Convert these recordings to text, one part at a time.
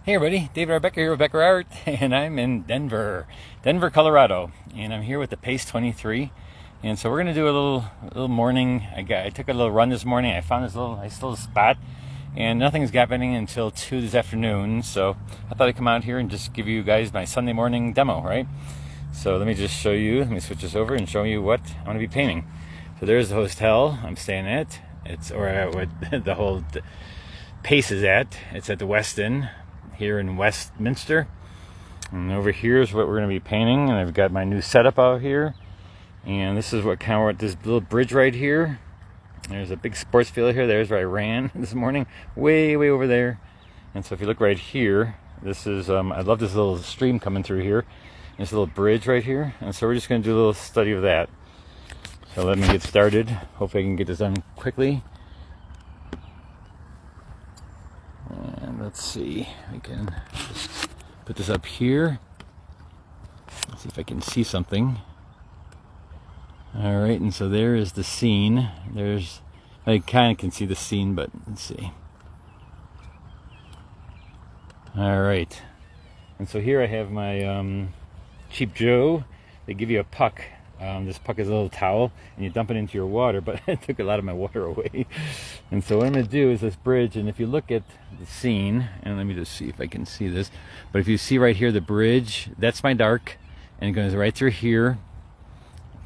Hey everybody, David Arbecker here with Becker Art, and I'm in Denver, Colorado, and I'm here with the PACE23. And so we're gonna do a little morning. I took a little run this morning. I found this nice little spot, and nothing's happening until 2 this afternoon. So I thought I'd come out here and just give you guys my Sunday morning demo, right? So let me just show you. Let me switch this over and show you what I'm gonna be painting. So there's the hotel I'm staying at. What the whole PACE is at. It's at the Westin here in Westminster, and over here is what we're going to be painting. And I've got my new setup out here, and this is what this little bridge right here. There's a big sports field here. There's where I ran this morning, way over there. And so if you look right here, this is I love this little stream coming through here. This little bridge right here, and so we're just going to do a little study of that. So let me get started. Hopefully I can get this done quickly. And let's see, we can just put this up here. Let's see if I can see something. All right, and so there is the scene. I kind of can see the scene, but let's see. All right, and so here I have my Cheap Joe. They give you a puck. This puck is a little towel, and you dump it into your water, but it took a lot of my water away. And so what I'm going to do is this bridge, and if you look at the scene, and let me just see if I can see this, but if you see right here, the bridge, that's my dark, and it goes right through here.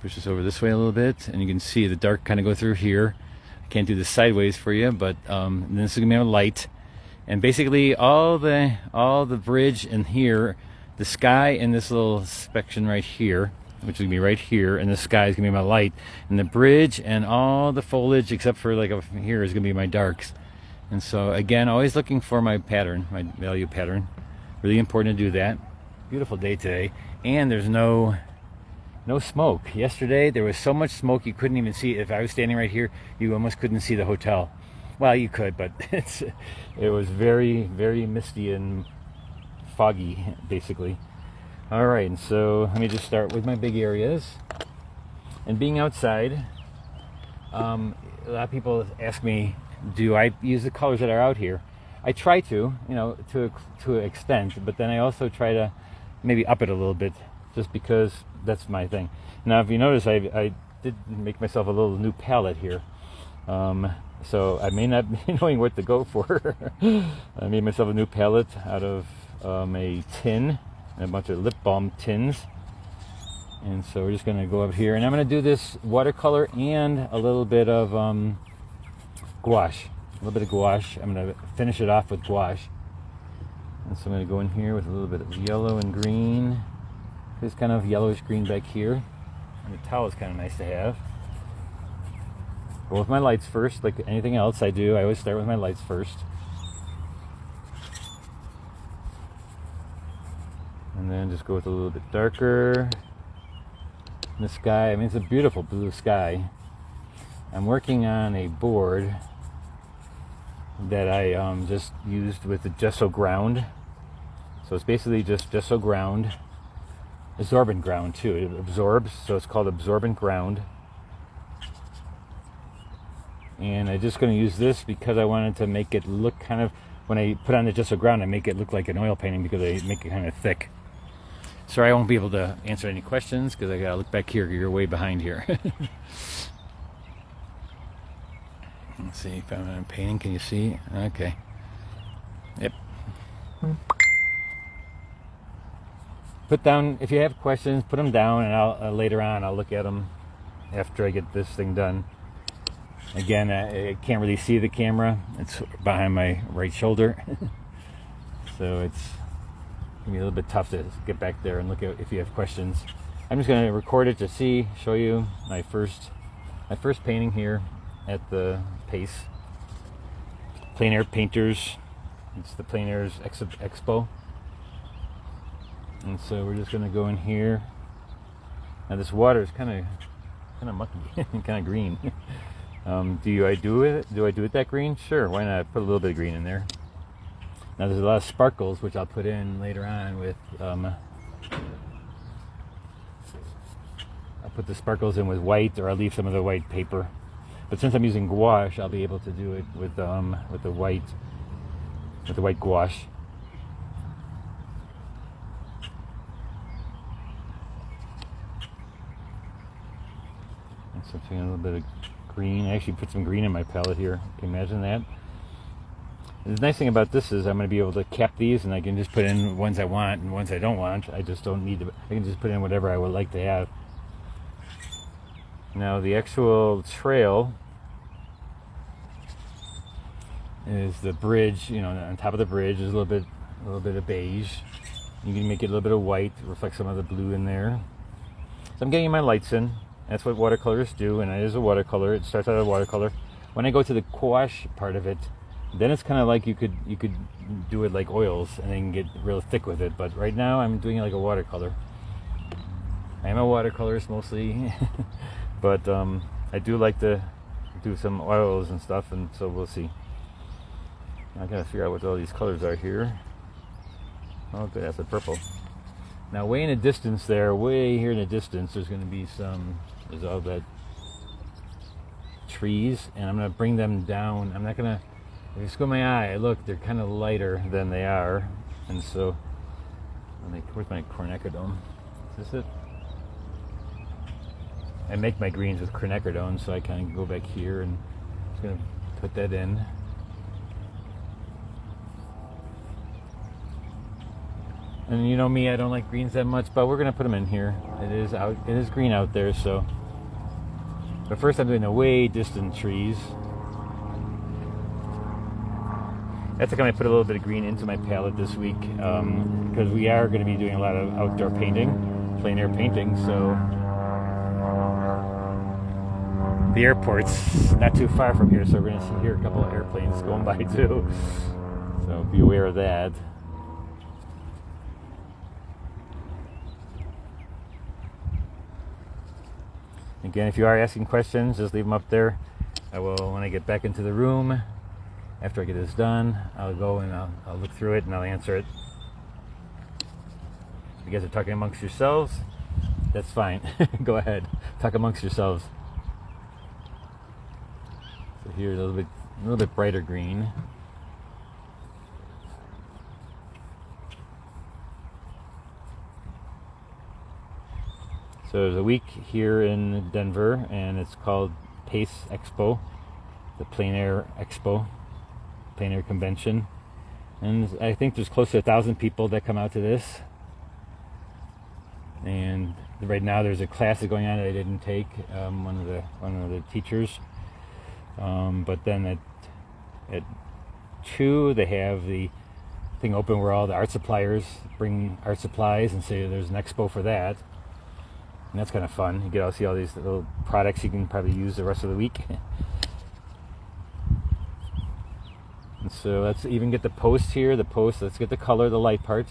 Push this over this way a little bit, and you can see the dark kind of go through here. I can't do this sideways for you, but this is going to be my light. And basically all the bridge in here, the sky, and this little section right here, which is going to be right here, and the sky is going to be my light, and the bridge and all the foliage except for like over here is going to be my darks. And so again, always looking for my pattern, my value pattern. Really important to do that. Beautiful day today, and there's no smoke. Yesterday there was so much smoke you couldn't even see. If I was standing right here, you almost couldn't see the hotel. Well, you could, but it was very misty and foggy basically. All right, and so let me just start with my big areas. And being outside, a lot of people ask me, do I use the colors that are out here? I try to, to an extent, but then I also try to maybe up it a little bit, just because that's my thing. Now, if you notice, I did make myself a little new palette here. So I may not be knowing what to go for. I made myself a new palette out of a tin, a bunch of lip balm tins. And so we're just going to go up here, and I'm going to do this watercolor and a little bit of gouache. A little bit of gouache. I'm going to finish it off with gouache. And so I'm going to go in here with a little bit of yellow and green. This kind of yellowish green back here. And the towel is kind of nice to have. Go with my lights first, like anything else I do. I always start with my lights first. And then just go with a little bit darker. The sky, I mean, it's a beautiful blue sky. I'm working on a board that I just used with the gesso ground. So it's basically just gesso ground, absorbent ground too. It absorbs, so it's called absorbent ground. And I'm just going to use this because I wanted to make it look kind of, when I put on the gesso ground, I make it look like an oil painting because I make it kind of thick. Sorry, I won't be able to answer any questions because I gotta look back here. You're way behind here. Let's see if I'm painting. Can you see? Okay. Yep. Put down, if you have questions, put them down, and I'll later on I'll look at them after I get this thing done. Again, I can't really see the camera. It's behind my right shoulder, so it's gonna be a little bit tough to get back there and look at if you have questions. I'm just going to record it to show you my first painting here at the PACE. Plein-air Painters. It's the Plein-air Expo. And so we're just going to go in here. Now this water is kind of mucky, kind of green. Do I do it that green? Sure, why not? Put a little bit of green in there. Now there's a lot of sparkles which I'll put in later on with I'll put the sparkles in with white, or I'll leave some of the white paper. But since I'm using gouache, I'll be able to do it with the white gouache. So I'm doing a little bit of green. I actually put some green in my palette here. Can you imagine that? And the nice thing about this is I'm going to be able to cap these, and I can just put in ones I want and ones I don't want. I just don't need to. I can just put in whatever I would like to have. Now the actual trail is the bridge. You know, on top of the bridge is a little bit of beige. You can make it a little bit of white, reflect some of the blue in there. So I'm getting my lights in. That's what watercolors do, and it is a watercolor. It starts out as a watercolor. When I go to the gouache part of it, then it's kind of like you could do it like oils and then get real thick with it. But right now I'm doing it like a watercolor. I am a watercolorist mostly, but I do like to do some oils and stuff, and so we'll see. I gotta figure out what all these colors are here. Oh, good, that's a purple. Now, way in the distance there, way here in the distance, there's going to be there's all that trees, and I'm going to bring them down. I'm not going to, if you squint my eye, look, they're kind of lighter than they are, and so, where's my quinacridone? Is this it? I make my greens with quinacridone, so I kind of go back here, and I'm just going to put that in. And you know me, I don't like greens that much, but we're gonna put them in here. It is green out there, so. But first, I'm doing the way distant trees. That's like I'm gonna put a little bit of green into my palette this week, because we are going to be doing a lot of outdoor painting, plein air painting. So the airport's not too far from here, so we're gonna hear a couple of airplanes going by too. So be aware of that. Again, if you are asking questions, just leave them up there. I will, when I get back into the room, after I get this done, I'll go and I'll look through it and I'll answer it. If you guys are talking amongst yourselves, that's fine. Go ahead, talk amongst yourselves. So here's a little bit brighter green. So there's a week here in Denver, and it's called PACE Expo, the Plein-air Expo, Plein-air Convention. And I think there's close to 1,000 people that come out to this. And right now there's a class that's going on that I didn't take, one of the teachers. But then at 2, they have the thing open where all the art suppliers bring art supplies and say there's an expo for that. And that's kind of fun. You get to see all these little products you can probably use the rest of the week. And so let's even get the post here. Let's get the color, the light part.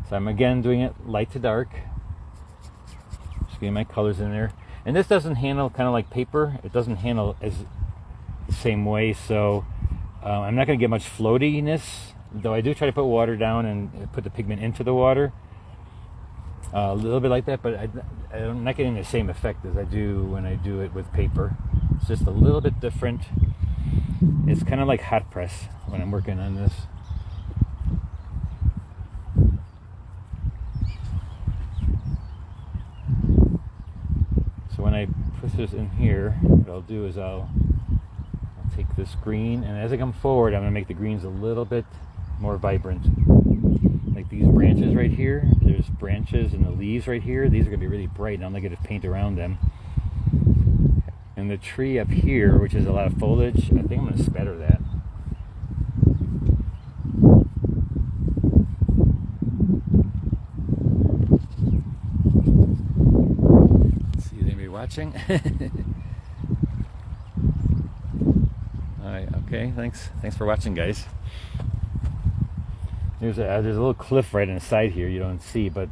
So I'm again doing it light to dark. Just getting my colors in there. And this doesn't handle kind of like paper. It doesn't handle as the same way. So I'm not going to get much floatiness. Though I do try to put water down and put the pigment into the water. A little bit like that, but I'm not getting the same effect as I do when I do it with paper. It's just a little bit different. It's kind of like hot press when I'm working on this. So when I put this in here, what I'll do is I'll take this green, and as I come forward, I'm going to make the greens a little bit more vibrant. Like these branches right here, there's branches and the leaves right here. These are going to be really bright, and I'm going to paint around them. And the tree up here, which is a lot of foliage, I think I'm going to spatter that. Let's see, is anybody watching? Alright, okay, thanks for watching, guys. There's a little cliff right on the side here you don't see, but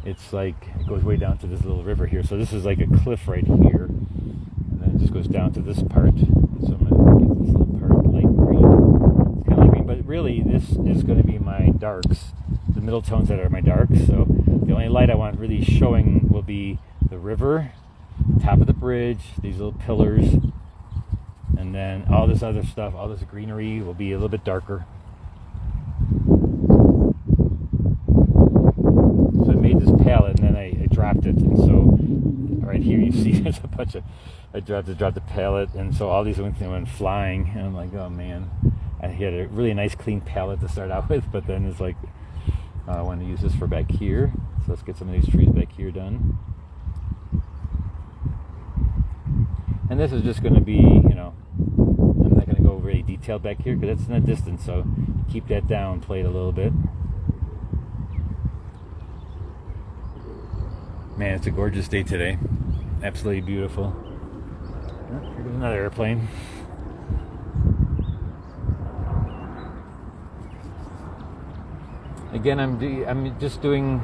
it's like it goes way down to this little river here. So this is like a cliff right here, and then it just goes down to this part. And so I'm going to get this little part light green. It's kind of light green, but really this is going to be my darks, the middle tones that are my darks. So the only light I want really showing will be the river, top of the bridge, these little pillars, and then all this other stuff, all this greenery will be a little bit darker. Palette, and then I dropped it, and so right here you see there's a bunch of, I dropped the palette, and so all these went flying, and I'm like, oh man. I had a really nice clean palette to start out with, but then it's like, I want to use this for back here. So let's get some of these trees back here done. And this is just going to be, you know, I'm not going to go very detailed back here because that's in the distance, so keep that down, play it a little bit. Man, it's a gorgeous day today. Absolutely beautiful. Oh, here goes another airplane. Again, I'm just doing,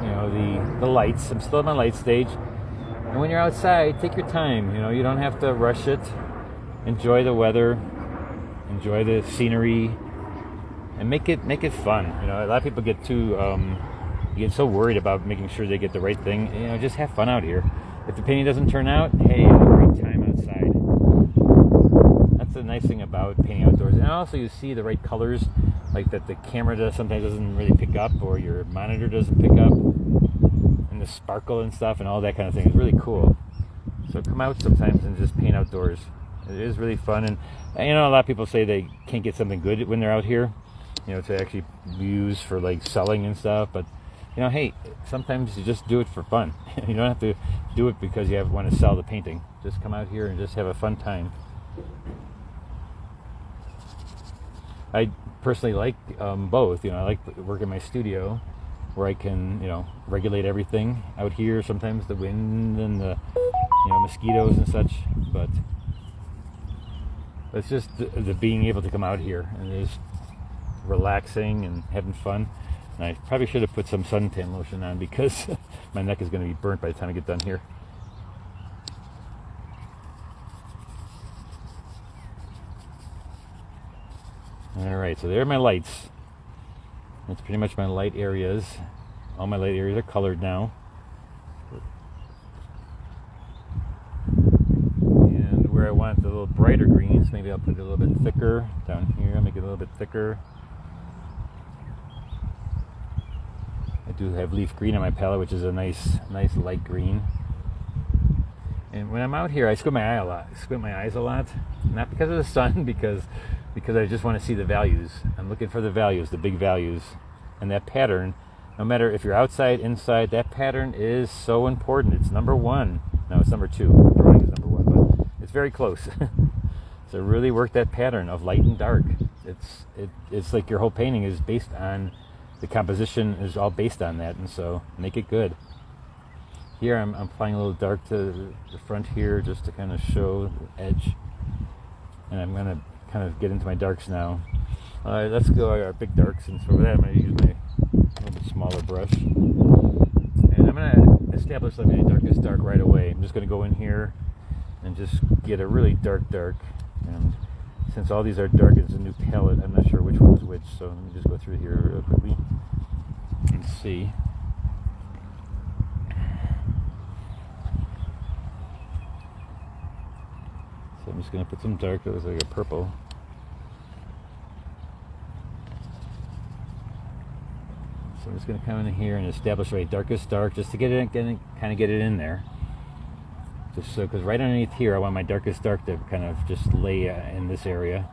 you know, the lights. I'm still at my light stage. And when you're outside, take your time. You know, you don't have to rush it. Enjoy the weather, enjoy the scenery, and make it fun. You know, a lot of people get too you get so worried about making sure they get the right thing. You know, just have fun out here. If the painting doesn't turn out, hey, have a great time outside. That's the nice thing about painting outdoors. And also, you see the right colors, like that the camera sometimes doesn't really pick up, or your monitor doesn't pick up, and the sparkle and stuff and all that kind of thing is really cool. So come out sometimes and just paint outdoors. It is really fun. And you know, a lot of people say they can't get something good when they're out here, you know, to actually use for like selling and stuff. But you know, hey, sometimes you just do it for fun. You don't have to do it because you want to sell the painting. Just come out here and just have a fun time. I personally like both. You know, I like working in my studio where I can, you know, regulate everything out here. Sometimes the wind and the, you know, mosquitoes and such. But it's just the being able to come out here and just relaxing and having fun. And I probably should have put some suntan lotion on because my neck is going to be burnt by the time I get done here. Alright, so there are my lights. That's pretty much my light areas. All my light areas are colored now. And where I want the little brighter greens, maybe I'll put it a little bit thicker down here. I'll make it a little bit thicker. I do have leaf green on my palette, which is a nice light green. And when I'm out here, I squint my eyes a lot. Not because of the sun, because I just want to see the values. I'm looking for the values, the big values. And that pattern, no matter if you're outside, inside, that pattern is so important. It's number one. No, it's number two. Drawing is number one, but it's very close. So really work that pattern of light and dark. It's like your whole painting is based on, the composition is all based on that, and so make it good. Here I'm applying a little dark to the front here just to kind of show the edge. And I'm going to kind of get into my darks now. Let's go our big darks, and so for that I'm going to use my little bit smaller brush. And I'm going to establish my darkest dark right away. I'm just going to go in here and just get a really dark. And since all these are dark, it's a new palette, I'm not sure which one is which, so let me just go through here real quickly and see. So I'm just going to put some dark that looks like a purple. So I'm just going to come in here and establish my darkest dark just to get it, kind of get it in there. Just so, because right underneath here I want my darkest dark to kind of just lay in this area.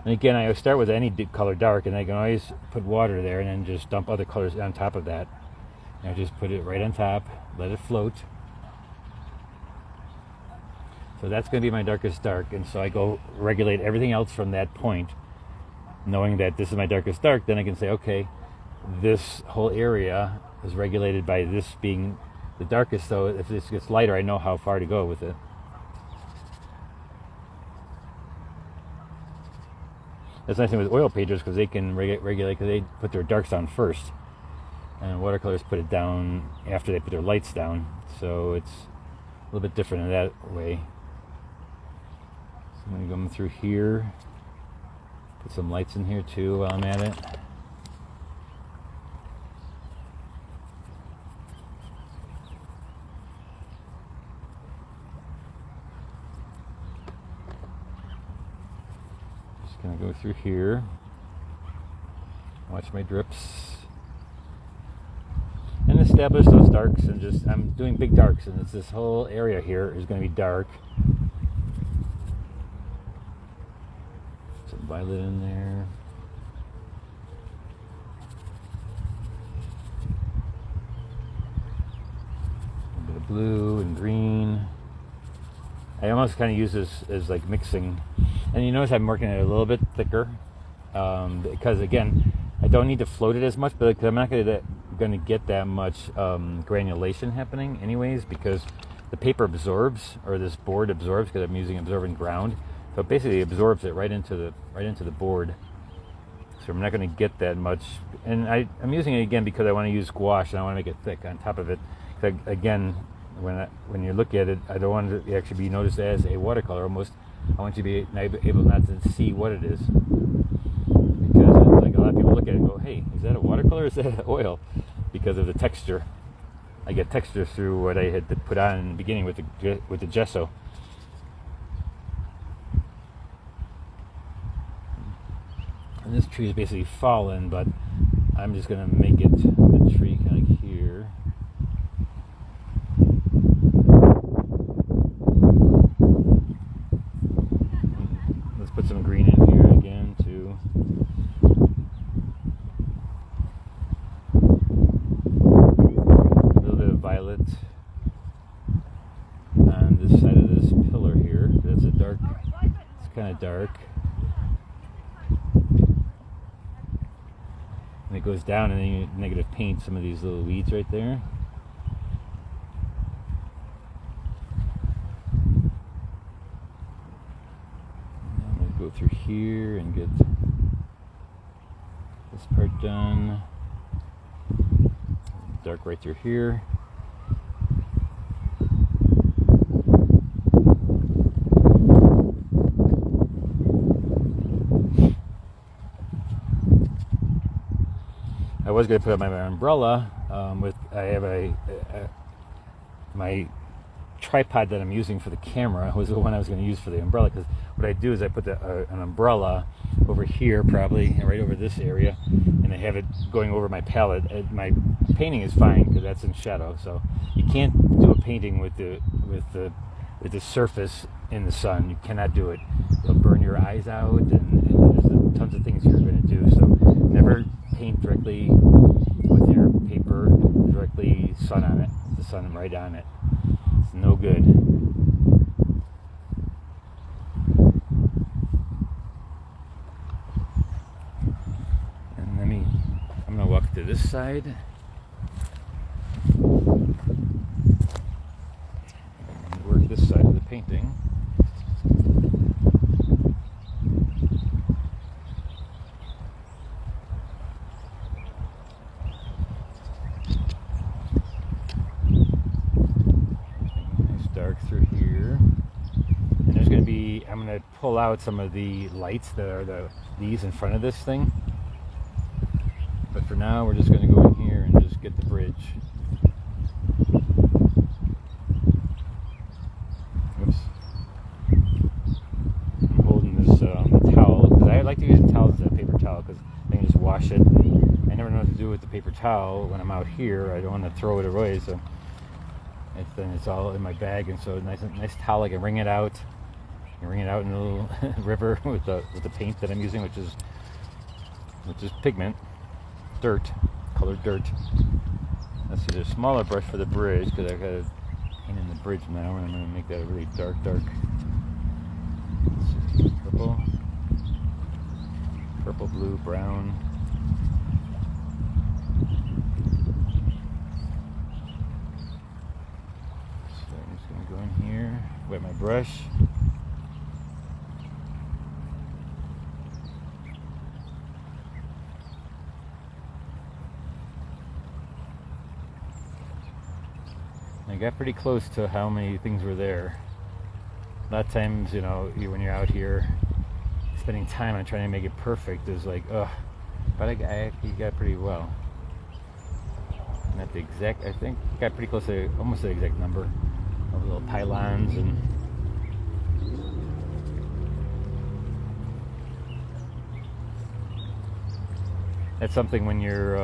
And again, I start with any color dark, and I can always put water there and then just dump other colors on top of that. And I just put it right on top, let it float. So that's going to be my darkest dark, and so I go regulate everything else from that point, knowing that this is my darkest dark. Then I can say, okay, this whole area is regulated by this being the darkest, so if this gets lighter, I know how far to go with it. That's the nice thing with oil painters, because they can regulate, because they put their darks down first, and watercolors put it down after they put their lights down, so it's a little bit different in that way. So I'm going to go through here, put some lights in here too while I'm at it. Gonna go through here, watch my drips, and establish those darks and just, I'm doing big darks, and it's this whole area here is going to be dark. Some violet in there. A bit of blue and green. I almost kind of use this as like mixing. And you notice I'm working it a little bit thicker because, again, I don't need to float it as much, but I'm not going to get that much granulation happening anyways, because the paper absorbs, or this board absorbs, because I'm using absorbent ground. So it basically absorbs it right into the board. So I'm not going to get that much. And I'm using it again because I want to use gouache and I want to make it thick on top of it. Again, when you look at it, I don't want it to actually be noticed as a watercolor. Almost, I want you to be able not to see what it is, because like a lot of people look at it and go, "Hey, is that a watercolor? Or is that oil?" Because of the texture. I get texture through what I had to put on in the beginning with the gesso. And this tree is basically fallen, but I'm just going to make it the tree kind of here. Let's put some green in here again too. A little bit of violet on this side of this pillar here. That's a dark, it's kind of dark. And it goes down, and then you negative paint some of these little weeds right there. I'm going to go through here and get this part done. Dark right through here. I was going to put up my umbrella I have my tripod that I'm using for the camera was the one I was going to use for the umbrella, because what I do is I put an umbrella over here, probably right over this area, and I have it going over my palette. My painting is fine because that's in shadow, so you can't do a painting with the surface in the sun. You cannot do it. It'll burn your eyes out, and there's tons of things you're going to do. So never paint directly with your paper, directly sun on it, the sun right on it. It's no good. And I'm gonna walk to this side. And work this side of the painting. Dark through here, and there's going to be, I'm going to pull out some of the lights that are these in front of this thing, but for now we're just going to go in here and just get the bridge. Oops. I'm holding this towel, because I like to use towels as a paper towel, because I can just wash it. I never know what to do with the paper towel when I'm out here. I don't want to throw it away, so then it's all in my bag, and so nice towel. I can wring it out. I can wring it out in a little river with the paint that I'm using, which is pigment, dirt, colored dirt. Let's see, there's a smaller brush for the bridge, because I've got to paint in the bridge now, and I'm going to make that a really dark. Let's see, purple, blue, brown. Go in here, wet my brush. I got pretty close to how many things were there. A lot of times, when you're out here spending time on trying to make it perfect, is like, ugh. But I actually got pretty well. Not the exact, I think got pretty close to almost the exact number of little pylons. And that's something when you're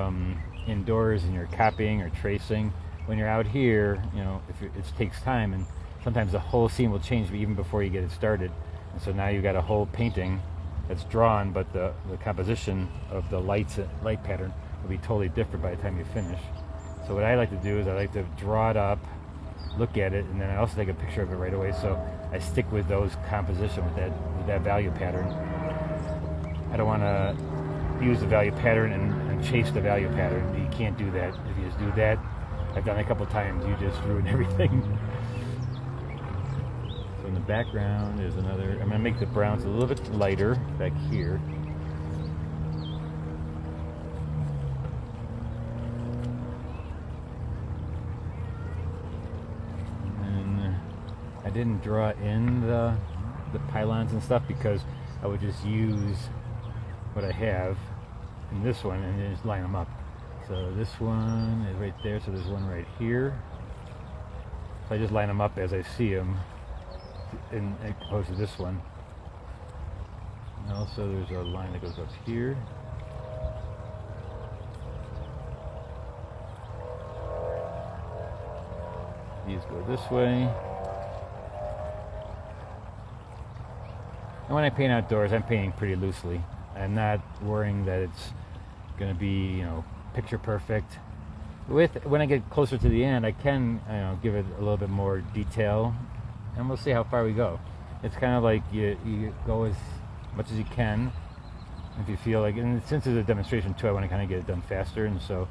indoors and you're copying or tracing. When you're out here, you know, it takes time, and sometimes the whole scene will change even before you get it started. And so now you've got a whole painting that's drawn, but the composition of the light pattern will be totally different by the time you finish. So what I like to do is I like to draw it up, look at it, and then I also take a picture of it right away. So I stick with those composition with that value pattern. I don't want to use the value pattern and chase the value pattern. You can't do that. If you just do that, I've done it a couple times, you just ruin everything. So in the background is another, I'm going to make the browns a little bit lighter back here. And I didn't draw in the pylons and stuff because I would just use what I have in this one and then just line them up. So this one is right there, so there's one right here. So I just line them up as I see them, as opposed to this one. And also there's a line that goes up here. These go this way. And when I paint outdoors, I'm painting pretty loosely. I'm not worrying that it's going to be, you know, picture perfect. When I get closer to the end, I can, you know, give it a little bit more detail, and we'll see how far we go. It's kind of like you go as much as you can if you feel like, and since it's a demonstration too, I want to kind of get it done faster. And so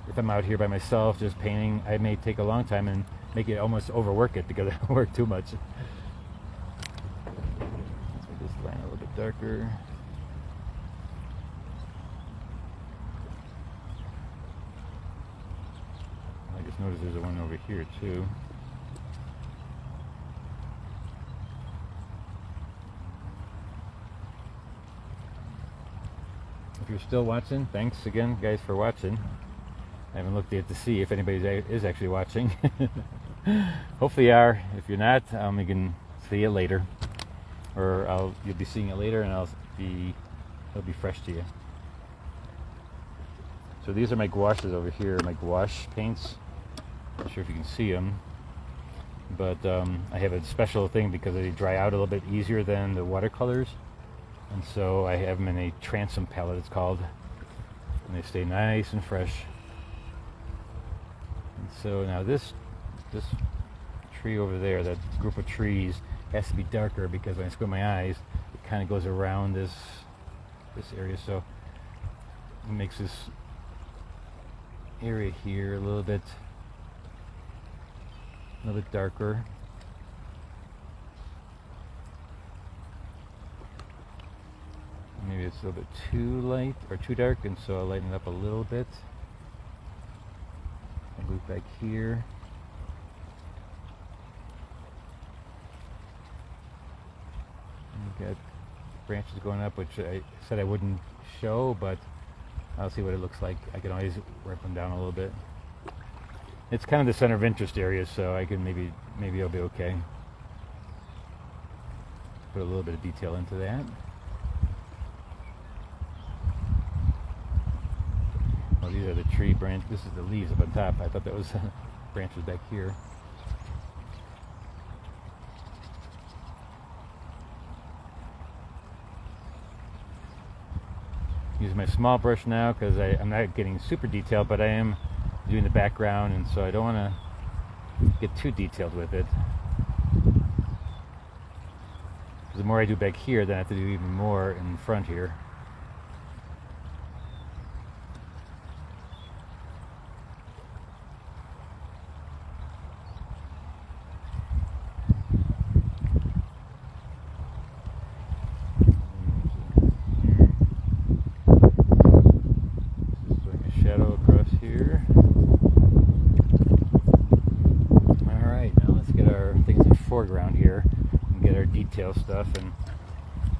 if I'm out here by myself just painting, I may take a long time and make it almost overwork it because I work too much. Let's make this line a little bit darker. Notice there's one over here too. If you're still watching, thanks again guys for watching. I haven't looked yet to see if anybody is actually watching. Hopefully you are. If you're not, you can see it later, or you'll be seeing it later, and it'll be fresh to you. So these are my gouaches over here, my gouache paints. Not sure if you can see them, but I have a special thing because they dry out a little bit easier than the watercolors, and so I have them in a transom palette, it's called, and they stay nice and fresh. And so now this tree over there, that group of trees, has to be darker because when I squint my eyes, it kind of goes around this area, so it makes this area here a little bit darker. Maybe it's a little bit too light or too dark, and so I'll lighten it up a little bit. I'll move back here. And we've got branches going up, which I said I wouldn't show, but I'll see what it looks like. I can always rip them down a little bit. It's kind of the center of interest area, so I can maybe I'll be okay. Put a little bit of detail into that. Oh, these are the tree branch. This is the leaves up on top. I thought that was branches back here. Use my small brush now because I'm not getting super detailed, but I am doing the background, and so I don't want to get too detailed with it. The more I do back here, then I have to do even more in front here. Just doing a shadow across here. Foreground here and get our detail stuff. And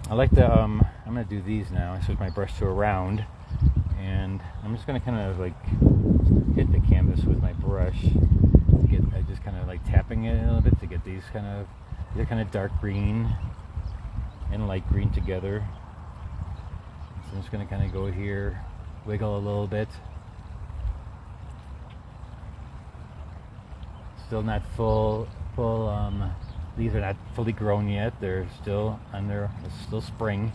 I like to I'm going to do these now. I switch my brush to a round, and I'm just going to kind of like hit the canvas with my brush. I just kind of like tapping it a little bit to get these they're kind of dark green and light green together. So I'm just going to kind of go here, wiggle a little bit, still not full. Leaves are not fully grown yet. They're still under. It's still spring.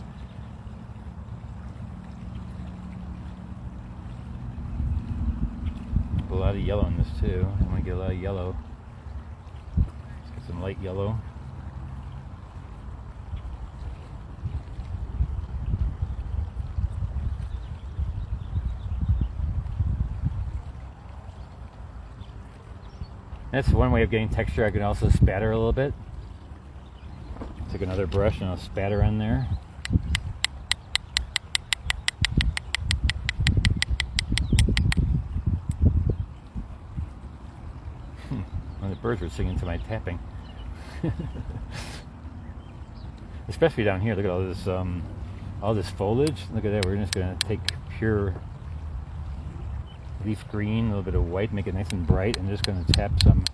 A lot of yellow in this too. I'm gonna get a lot of yellow. Let's get some light yellow. That's one way of getting texture. I can also spatter a little bit. Take another brush and I'll spatter on there. Well, the birds were singing to my tapping. Especially down here. Look at all this foliage. Look at that. We're just gonna take pure leaf green, a little bit of white, make it nice and bright, and just going to tap some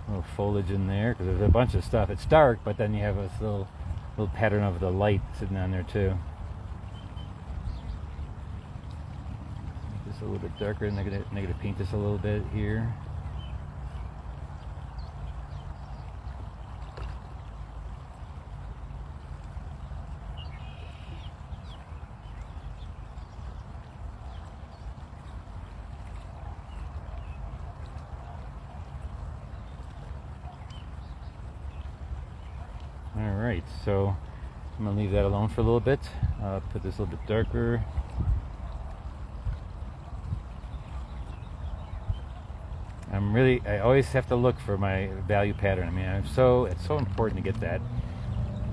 little foliage in there because there's a bunch of stuff. It's dark, but then you have this little pattern of the light sitting on there too. Just a little bit darker, negative paint this a little bit here. Alright, so I'm going to leave that alone for a little bit. Put this a little bit darker. I always have to look for my value pattern. I mean, it's so important to get that.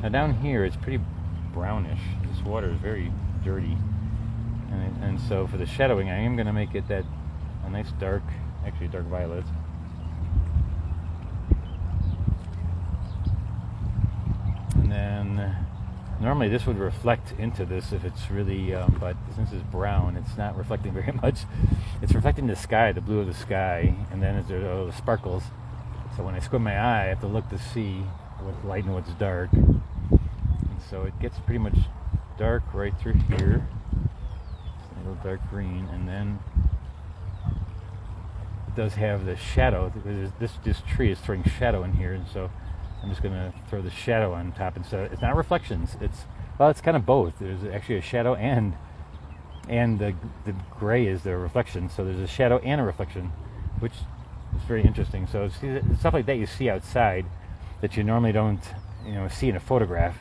Now down here it's pretty brownish. This water is very dirty. And so for the shadowing, I am going to make it a nice dark, actually dark violet. And then normally this would reflect into this if it's really, but since it's brown, it's not reflecting very much. It's reflecting the sky, the blue of the sky, and then there's all the sparkles. So when I squint my eye, I have to look to see what's light and what's dark. And so it gets pretty much dark right through here. It's a little dark green, and then it does have the shadow. This tree is throwing shadow in here, and so I'm just going to throw the shadow on top. And so it's not reflections. It's kind of both. There's actually a shadow and the gray is the reflection. So there's a shadow and a reflection, which is very interesting. So it's stuff like that you see outside that you normally don't, see in a photograph.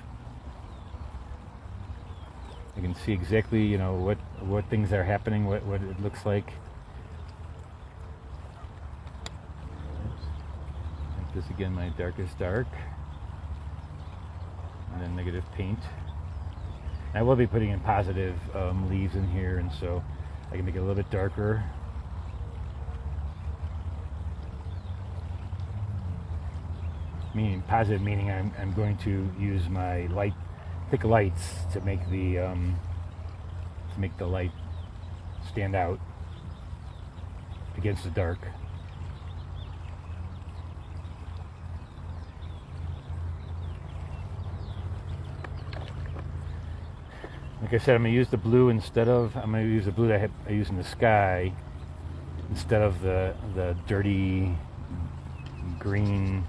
You can see exactly, what things are happening, what it looks like. This again, my darkest dark, and then negative paint. I will be putting in positive leaves in here, and so I can make it a little bit darker. Meaning positive, meaning I'm going to use my thick lights to make the light stand out against the dark. Like I said, I'm going to use the blue I'm going to use the blue that I use in the sky instead of the dirty green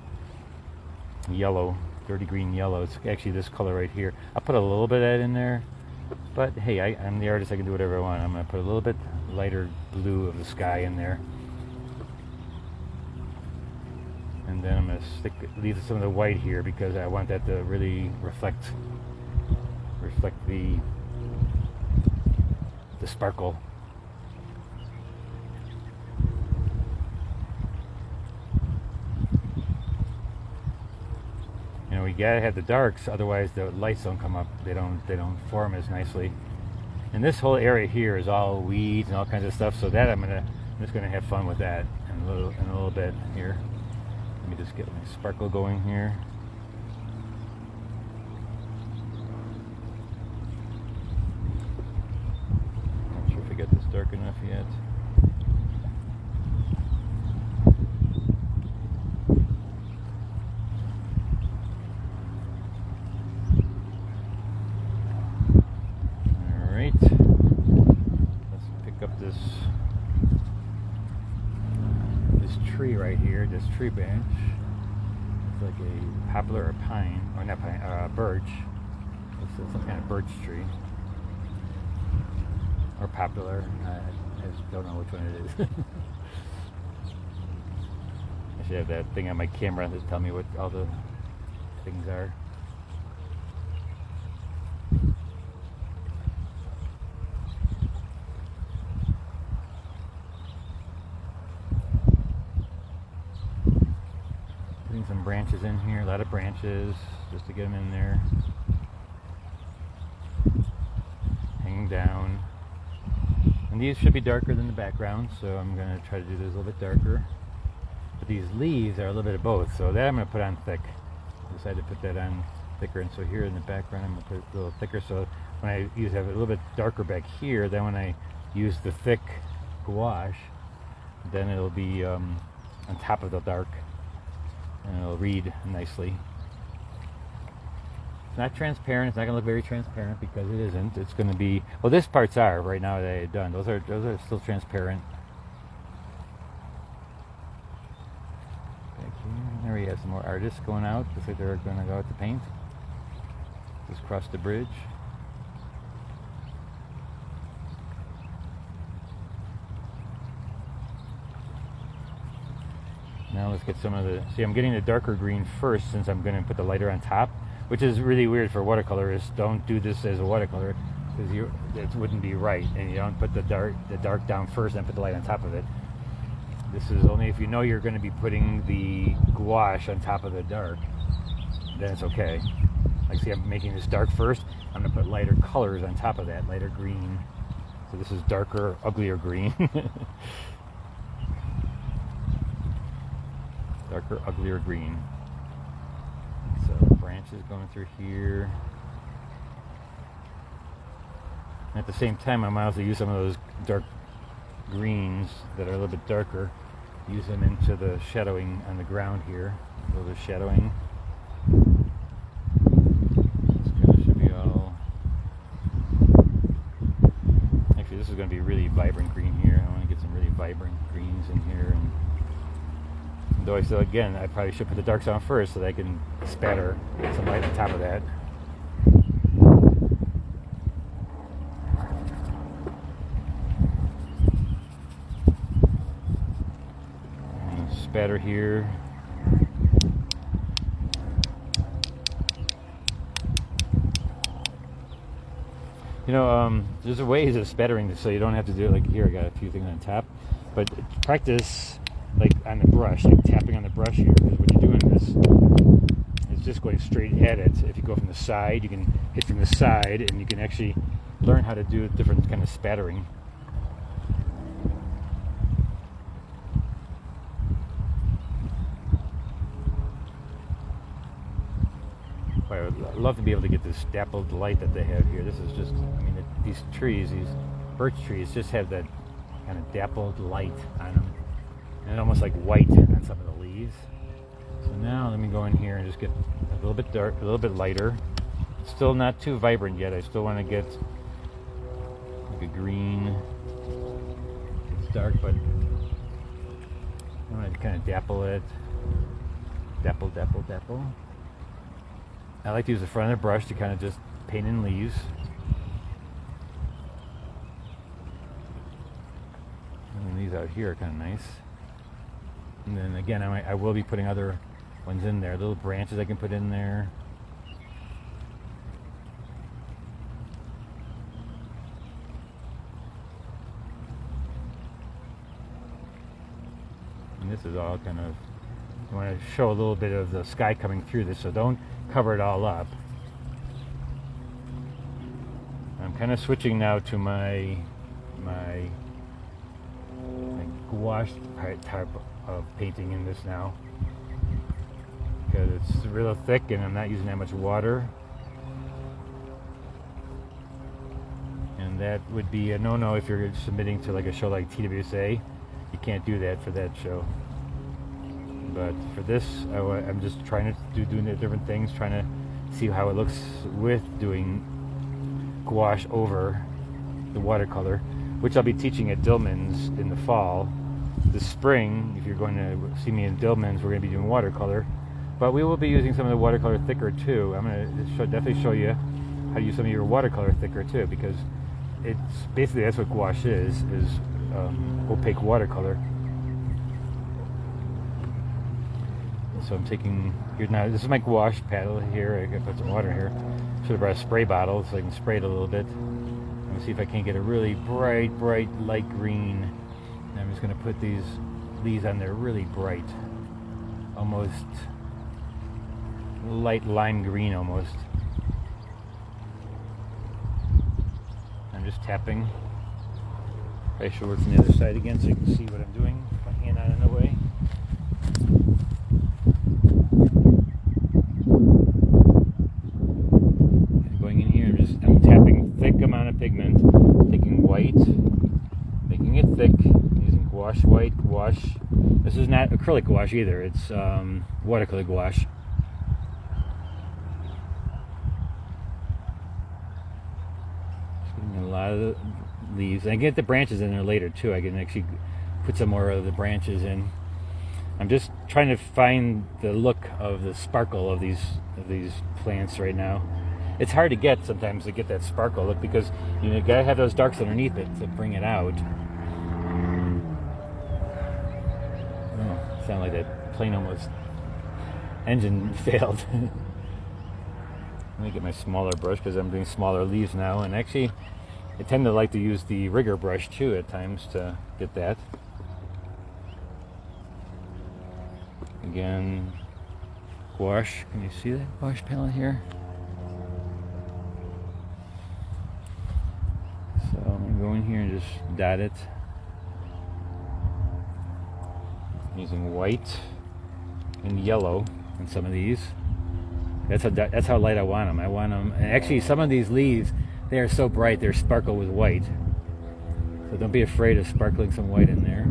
yellow. Dirty green yellow. It's actually this color right here. I'll put a little bit of that in there, but hey, I'm the artist. I can do whatever I want. I'm going to put a little bit lighter blue of the sky in there. And then I'm going to leave some of the white here because I want that to really reflect the sparkle. We gotta have the darks, otherwise the lights don't come up. They don't form as nicely. And this whole area here is all weeds and all kinds of stuff. So that I'm just gonna have fun with that in a little bit here. Let me just get my sparkle going here. Dark enough yet. Alright. Let's pick up this tree right here, this tree branch. It's like a poplar or pine, or not pine, birch. It's some kind of birch tree. Or poplar. I just don't know which one it is. I should have that thing on my camera to tell me what all the things are. Putting some branches in here, a lot of branches, just to get them in there. Hanging down. And these should be darker than the background, so I'm going to try to do this a little bit darker. But these leaves are a little bit of both, so that I'm going to put on thick. I decided to put that on thicker, and so here in the background I'm going to put it a little thicker, so when I have a little bit darker back here, then when I use the thick gouache, then it'll be on top of the dark, and it'll read nicely. It's not transparent. It's not going to look very transparent because it isn't. It's going to be, well, this parts are right now that I had done. Those are still transparent. Back here, there we have some more artists going out. Looks like they're going to go out to paint. Just cross the bridge. Now let's get some of the, see, I'm getting the darker green first since I'm going to put the lighter on top. Which is really weird for watercolorists. Don't do this as a watercolor because it wouldn't be right, and you don't put the dark down first and put the light on top of it. This is only if you know you're going to be putting the gouache on top of the dark, then it's okay. Like, see, I'm making this dark first. I'm going to put lighter colors on top of that, lighter green. So this is darker, uglier green. Darker, uglier green. So branches going through here. And at the same time, I might also use some of those dark greens that are a little bit darker. Use them into the shadowing on the ground here. A little bit of shadowing. This kind of should be all. Actually, this is going to be really vibrant green here. I want to get some really vibrant greens in here. And though I still, again, I probably should put the darks on first so that I can spatter some light on top of that. And spatter here. You know, there's ways of spattering this so you don't have to do it like here. I got a few things on top, but practice like on the brush, like tapping on the brush here, because when you're doing this, it's just going straight at it. If you go from the side, you can hit from the side, and you can actually learn how to do different kind of spattering. I would love to be able to get this dappled light that they have here. This is just, I mean, these trees, these birch trees, just have that kind of dappled light on them. And almost like white on some of the leaves. So now let me go in here and just get a little bit dark, a little bit lighter. Still not too vibrant yet. I still want to get like a green. It's dark, but I want to kind of dapple it. Dapple, dapple, dapple. I like to use the front of the brush to kind of just paint in leaves. And these out here are kind of nice. And then again, I will be putting other ones in there, little branches I can put in there. And this is all kind of, I want to show a little bit of the sky coming through this, so don't cover it all up. I'm kind of switching now to my gouache type of painting in this now, because it's real thick and I'm not using that much water, and that would be a no-no if you're submitting to like a show like TWSA. You can't do that for that show. But for this, I'm just trying to do different things, trying to see how it looks with doing gouache over the watercolor, which I'll be teaching at Dillman's in the fall. this spring, if you're going to see me in Dillman's, we're going to be doing watercolor. But we will be using some of the watercolor thicker too. I'm going to definitely show you how to use some of your watercolor thicker too, because it's basically, that's what gouache is opaque watercolor. So I'm taking, here now, this is my gouache paddle here. I gotta put some water here. Should have brought a spray bottle so I can spray it a little bit. I'm gonna see if I can't get a really bright light green. And I'm just gonna put these leaves on there really bright, almost light lime green almost. I'm just tapping. I should work from the other side again so you can see what I'm doing. Put my hand on in the way. And going in here, I'm tapping thick amount of pigment, taking white, making it thick, using gouache white, gouache. This is not acrylic gouache either, it's watercolor gouache. A lot of the leaves, and I get the branches in there later too. I can actually put some more of the branches in. I'm just trying to find the look of the sparkle of these plants right now. It's hard to get sometimes to get that sparkle look, because you gotta have those darks underneath it to bring it out. Oh, sound like that plane almost engine failed. Let me get my smaller brush because I'm doing smaller leaves now, and actually I tend to like to use the rigger brush too at times to get that. Again, gouache. Can you see that gouache palette here? So I'm going to go in here and just dot it. I'm using white and yellow in some of these. That's how light I want them. I want them. And actually, some of these leaves, they are so bright, they're sparkle with white. So don't be afraid of sparkling some white in there.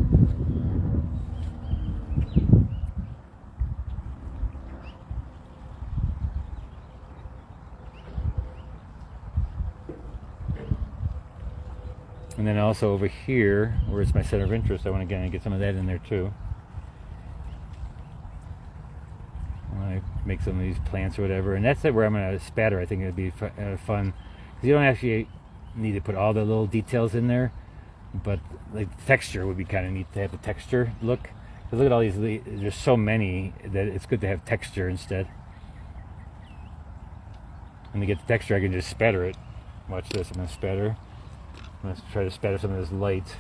And then also over here, where it's my center of interest, I want to get some of that in there too. I make some of these plants or whatever, and that's it where I'm going to spatter. I think it would be fun, because you don't actually need to put all the little details in there, but like the texture would be kind of neat to have the texture look. Because look at all these leaves, there's so many that it's good to have texture instead. And to get the texture, I can just spatter it. Watch this, I'm going to spatter. I'm going to try to spatter some of this light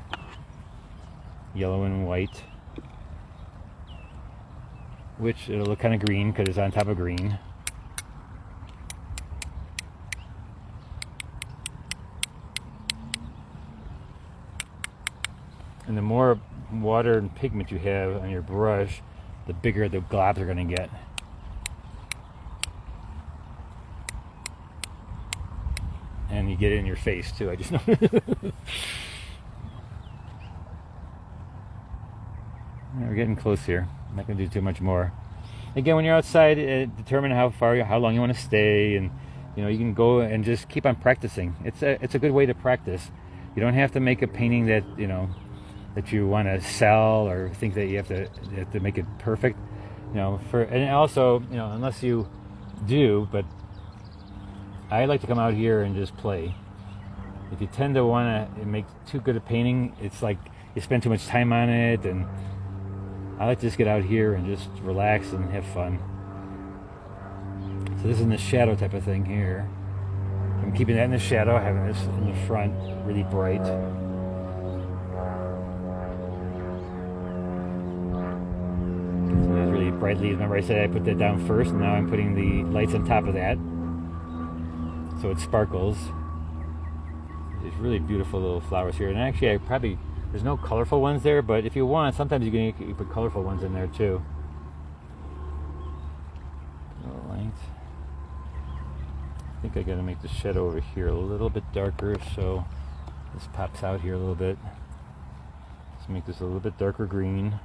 yellow and white, which it'll look kind of green because it's on top of green. And the more water and pigment you have on your brush, the bigger the globs are going to get. And you get it in your face too, I just know. We're getting close here. I'm not going to do too much more. Again, when you're outside, determine how long you want to stay, and you can go and just keep on practicing. It's a good way to practice. You don't have to make a painting that that you want to sell, or think that you have to make it perfect. And also unless you do, but I like to come out here and just play. If you tend to want to make too good a painting, it's like you spend too much time on it, and I like to just get out here and just relax and have fun. So this is in the shadow type of thing here. I'm keeping that in the shadow, having this in the front really bright. So there's really bright leaves. Remember I said I put that down first, and now I'm putting the lights on top of that, so it sparkles. These really beautiful little flowers here. And actually there's no colorful ones there, but if you want, sometimes you can put colorful ones in there too. Light. I think I gotta make the shadow over here a little bit darker, so this pops out here a little bit. Let's make this a little bit darker green.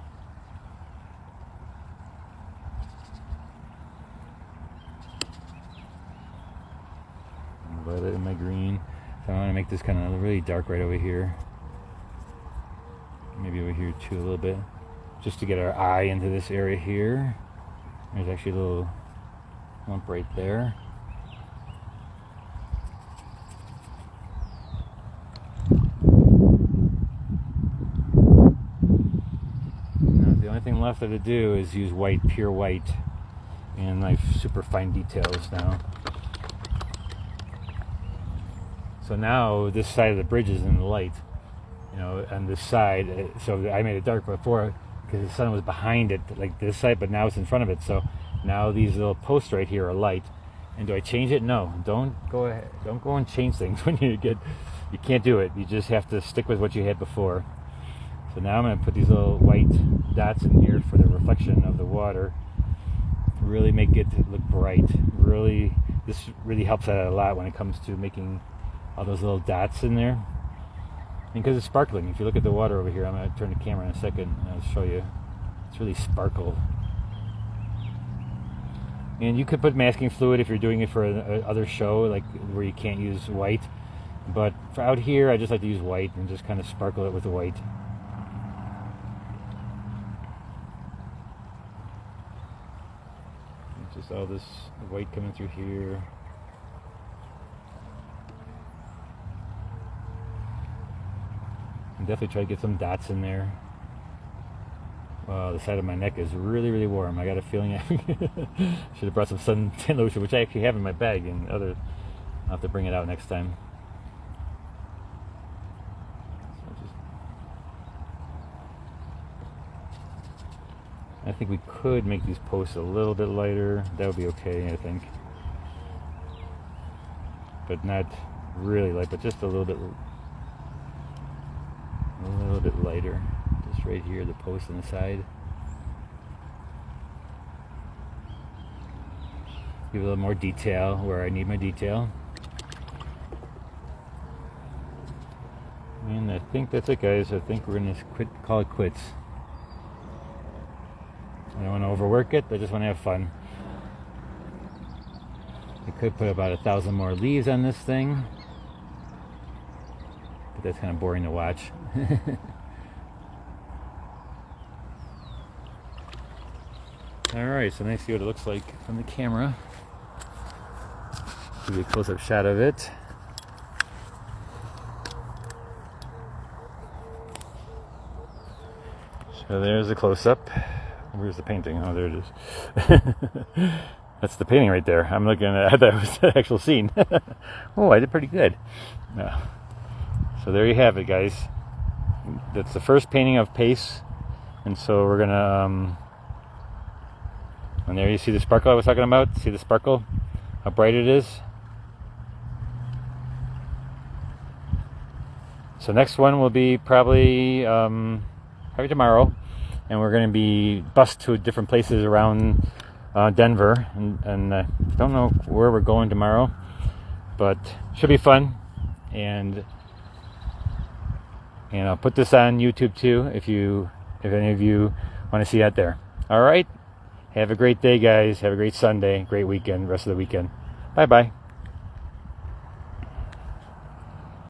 Violet in my green. So I want to make this kind of really dark right over here. Maybe over here too a little bit, just to get our eye into this area here. There's actually a little lump right there. Now the only thing left to do is use white, pure white, and like super fine details now. So now this side of the bridge is in the light, you know, on this side. So I made it dark before because the sun was behind it, like this side, but now it's in front of it. So now these little posts right here are light. And do I change it? No, don't go ahead. Don't go and change things when you can't do it. You just have to stick with what you had before. So now I'm going to put these little white dots in here for the reflection of the water. Really make it look bright. This really helps out a lot when it comes to making all those little dots in there. Because it's sparkling. If you look at the water over here, I'm going to turn the camera in a second and I'll show you. It's really sparkle. And you could put masking fluid if you're doing it for another show, like where you can't use white. But for out here, I just like to use white and just kind of sparkle it with the white. Just all this white coming through here. And definitely try to get some dots in there. Wow, the side of my neck is really, really warm. I got a feeling I should have brought some suntan lotion, which I actually have in my bag, and I'll have to bring it out next time. I think we could make these posts a little bit lighter. That would be okay, I think. But not really light, but just a little bit lighter. Just right here, the post on the side. Give a little more detail where I need my detail. And I think that's it, guys. I think we're gonna call it quits. I don't want to overwork it. I just want to have fun. I could put about 1,000 more leaves on this thing, but that's kind of boring to watch. Alright, so now see what it looks like from the camera. Give you a close-up shot of it. So there's the close-up. Where's the painting? Oh, there it is. That's the painting right there. I'm looking at that was the actual scene. Oh, I did pretty good. Yeah. So there you have it, guys. That's the first painting of PACE. And so we're gonna and there you see the sparkle I was talking about. See the sparkle? How bright it is. So next one will be probably tomorrow. And we're going to be bused to different places around Denver, and don't know where we're going tomorrow, but should be fun. And I'll put this on YouTube too if any of you want to see that there. All right, have a great day, guys. Have a great Sunday, great weekend, rest of the weekend. Bye bye.